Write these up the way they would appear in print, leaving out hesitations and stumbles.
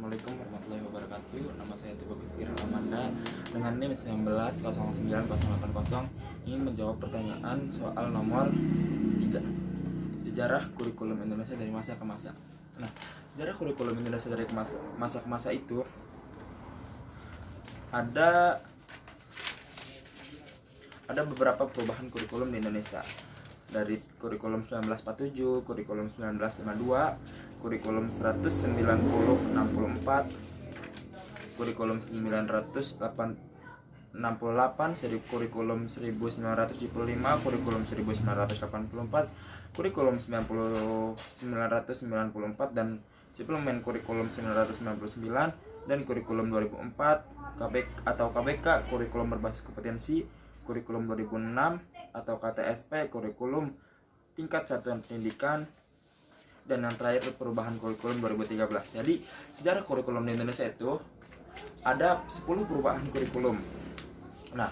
Assalamualaikum warahmatullahi wabarakatuh. Nama saya Tubagus Fikri Amanda dengan NIM 19098080 ingin menjawab pertanyaan soal nomor 3. Sejarah kurikulum Indonesia dari masa ke masa. Nah, sejarah kurikulum Indonesia dari masa ke masa itu ada beberapa perubahan kurikulum di Indonesia. Dari kurikulum 1947, kurikulum 1952, kurikulum 190/64, kurikulum 968, kurikulum 1975, kurikulum 1984, kurikulum 1994 dan suplemen kurikulum 1999 dan kurikulum 2004 KBK kurikulum berbasis kompetensi, kurikulum 2006 atau KTSP kurikulum tingkat satuan pendidikan, dan yang terakhir perubahan kurikulum 2013. Jadi sejarah kurikulum di Indonesia itu ada 10 perubahan kurikulum. Nah,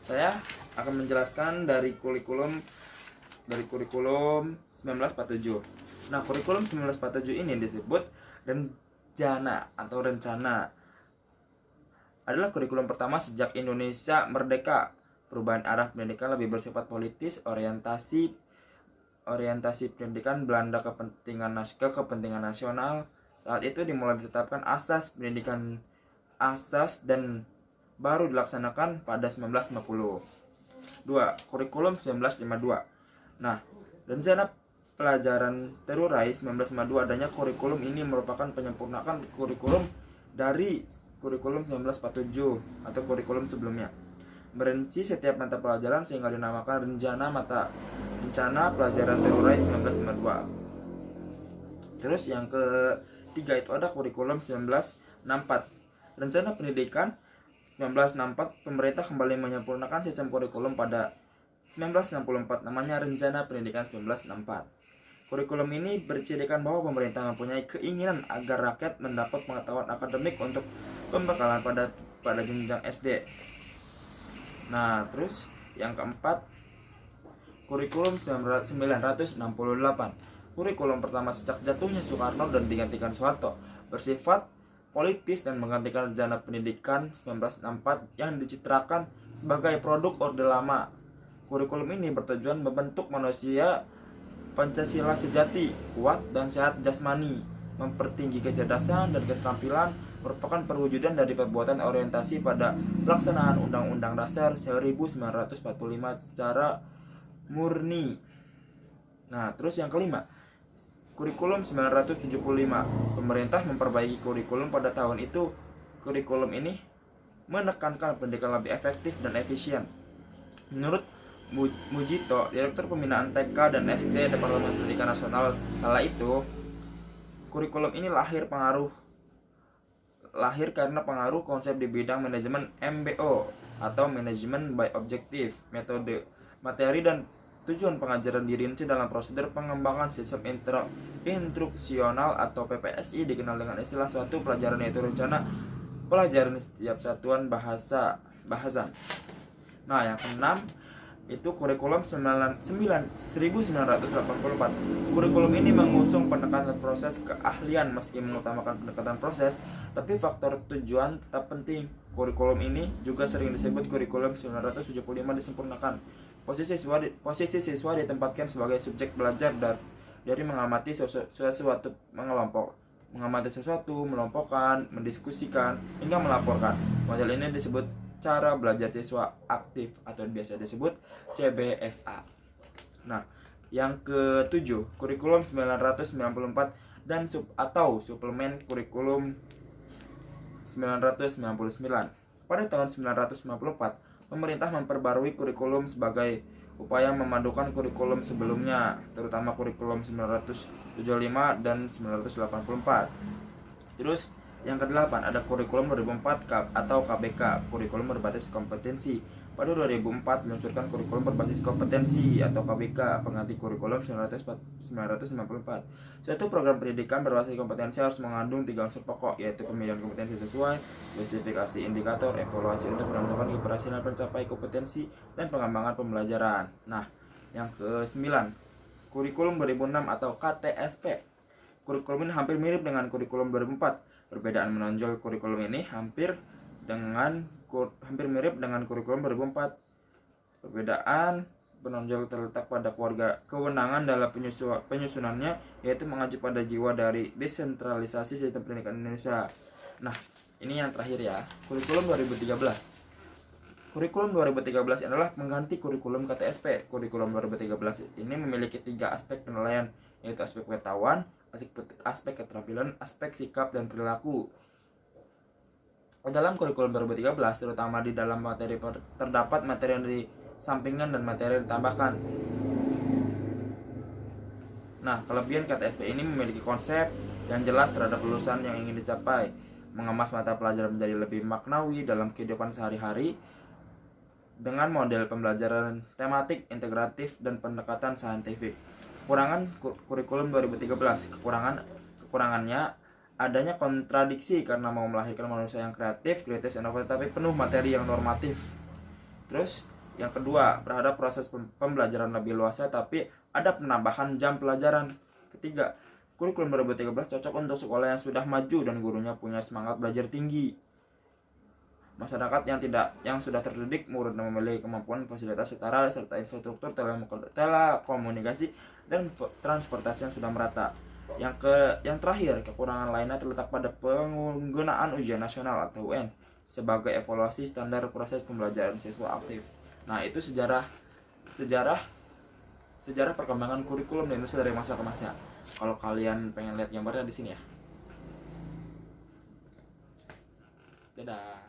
saya akan menjelaskan dari kurikulum 1947. Nah, kurikulum 1947 ini disebut rencana atau rencana. Adalah kurikulum pertama sejak Indonesia merdeka. Perubahan arah pendidikan lebih bersifat politis, orientasi pendidikan Belanda kepentingan nasional. Saat itu dimulai ditetapkan asas pendidikan dan baru dilaksanakan pada 1950. 2. Kurikulum 1952. Nah, rencana pelajaran terurai 1952 adanya kurikulum ini merupakan penyempurnaan kurikulum dari kurikulum 1947 atau kurikulum sebelumnya. Merinci setiap mata pelajaran sehingga dinamakan rencana pelajaran terurai 1952. Terus yang ketiga itu ada kurikulum 1964. Rencana pendidikan 1964, pemerintah kembali menyempurnakan sistem kurikulum pada 1964, namanya Rencana Pendidikan 1964. Kurikulum ini bercirikan bahwa pemerintah mempunyai keinginan agar rakyat mendapat pengetahuan akademik untuk pembekalan pada jenjang SD. Nah, terus yang keempat, kurikulum 1968. Kurikulum pertama sejak jatuhnya Soekarno dan digantikan Soeharto, bersifat politis dan menggantikan Rencana Pendidikan 1964 yang dicitrakan sebagai produk Orde Lama. Kurikulum ini bertujuan membentuk manusia Pancasila sejati, kuat dan sehat jasmani, mempertinggi kecerdasan dan keterampilan, merupakan perwujudan dari perbuatan orientasi pada pelaksanaan Undang-Undang Dasar 1945 secara murni. Nah, terus yang kelima, kurikulum 1975. Pemerintah memperbaiki kurikulum pada tahun itu. Kurikulum ini menekankan pendidikan lebih efektif dan efisien. Menurut Mujito, Direktur Pembinaan TK dan SD Departemen Pendidikan Nasional kala itu, kurikulum ini lahir karena pengaruh konsep di bidang manajemen MBO atau manajemen by objective, metode, materi dan tujuan pengajaran dirinci dalam prosedur pengembangan sistem instruksional atau PPSI, dikenal dengan istilah suatu pelajaran yaitu rencana pelajaran setiap satuan bahasan. Nah, yang keenam itu kurikulum 1984. Kurikulum ini mengusung pendekatan proses keahlian meski mengutamakan pendekatan proses, tapi faktor tujuan tetap penting. Kurikulum ini juga sering disebut kurikulum 1975 disempurnakan. Posisi siswa ditempatkan sebagai subjek belajar dari mengamati sesuatu, melompokkan, mendiskusikan, hingga melaporkan. Model ini disebut cara belajar siswa aktif atau biasa disebut CBSA. Nah, yang ketujuh, kurikulum 1994 dan suplemen kurikulum 1999. Pada tahun 1994, pemerintah memperbarui kurikulum sebagai upaya memadukan kurikulum sebelumnya, terutama kurikulum 1975 dan 1984. Terus yang kedelapan ada kurikulum 2004 atau KBK, kurikulum berbasis kompetensi. Pada 2004 meluncurkan kurikulum berbasis kompetensi atau KBK, pengganti kurikulum 1994. Suatu program pendidikan berbasis kompetensi harus mengandung 3 unsur pokok, yaitu pemilihan kompetensi sesuai, spesifikasi indikator, evaluasi untuk menentukan keberhasilan pencapai kompetensi, dan pengembangan pembelajaran. Nah, yang ke-9, kurikulum 2006 atau KTSP. Kurikulum ini hampir mirip dengan kurikulum 2004. Perbedaan menonjol kurikulum ini hampir mirip dengan kurikulum 2004. Perbedaan menonjol terletak pada kewenangan dalam penyusunannya, yaitu mengacu pada jiwa dari desentralisasi sistem pendidikan Indonesia. Nah, ini yang terakhir ya, kurikulum 2013. Kurikulum 2013 adalah mengganti kurikulum KTSP. Kurikulum 2013 ini memiliki 3 aspek penilaian, yaitu aspek pengetahuan, aspek keterampilan, aspek sikap dan perilaku. Dalam kurikulum 2013, terutama di dalam materi terdapat materi yang disampingkan dan materi yang ditambahkan. Nah, kelebihan KTSP ini memiliki konsep yang jelas terhadap lulusan yang ingin dicapai, mengemas mata pelajaran menjadi lebih maknawi dalam kehidupan sehari-hari, dengan model pembelajaran tematik, integratif, dan pendekatan saintifik. Kekurangan kurikulum 2013. Kekurangannya adanya kontradiksi karena mau melahirkan manusia yang kreatif, kritis, inovatif, tapi penuh materi yang normatif. Terus yang kedua, berharap proses pembelajaran lebih luas, tapi ada penambahan jam pelajaran. Ketiga, kurikulum 2013 cocok untuk sekolah yang sudah maju dan gurunya punya semangat belajar tinggi. Masyarakat yang sudah terdidik, murid dan memiliki kemampuan fasilitas setara serta infrastruktur telekomunikasi dan transportasi yang sudah merata. Yang terakhir, kekurangan lainnya terletak pada penggunaan ujian nasional atau UN sebagai evaluasi standar proses pembelajaran siswa aktif. Nah, itu sejarah perkembangan kurikulum di Indonesia dari masa ke masa. Kalau kalian pengen lihat gambarnya di sini ya. Dadah.